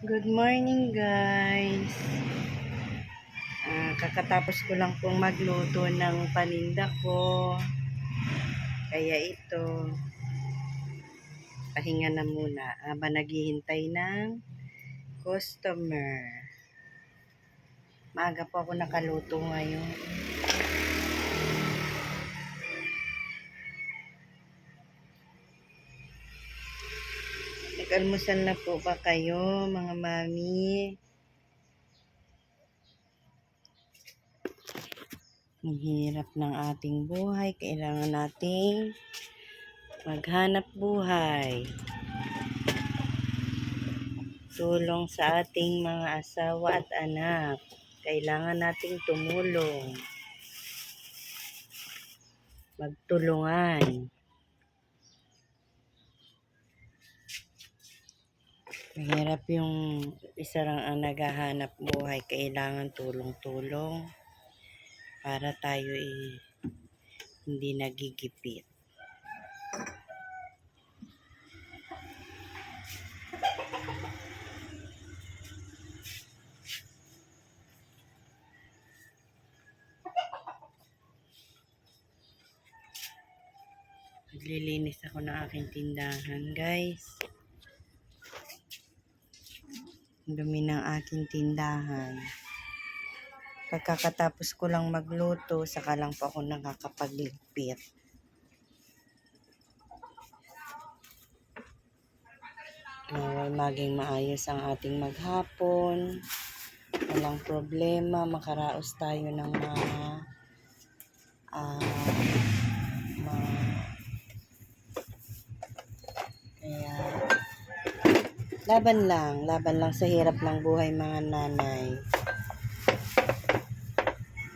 Good morning guys. Kakatapos ko lang pong magluto ng paninda ko. Kaya ito, pahinga na muna habang naghihintay ng customer. Maaga po ako nakaluto ngayon. Nag-almusal na po ba kayo mga mami? Ang hirap ng ating buhay. Kailangan nating maghanap buhay. Tulong sa ating mga asawa at anak. Kailangan nating tumulong. Magtulungan. Mahirap yung isa lang ang naghahanap buhay. Kailangan tulong-tulong para tayo hindi nagigipit. Naglilinis ako ng aking tindahan, guys. Ang dumi ng aking tindahan. Pagkakatapos ko lang magluto, saka lang po ako nakakapagligpit. Maging maayos ang ating maghapon. Walang problema, makaraos tayo ng kaya laban lang sa hirap ng buhay mga nanay.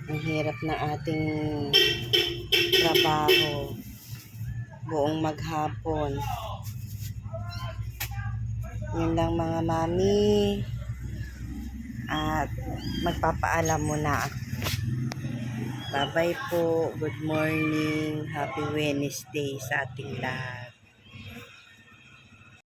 Ang hirap ng ating trabaho buong maghapon. Yun lang mga mami. At magpapaalam muna ako. Bye-bye po. Good morning. Happy Wednesday sa ating lahat.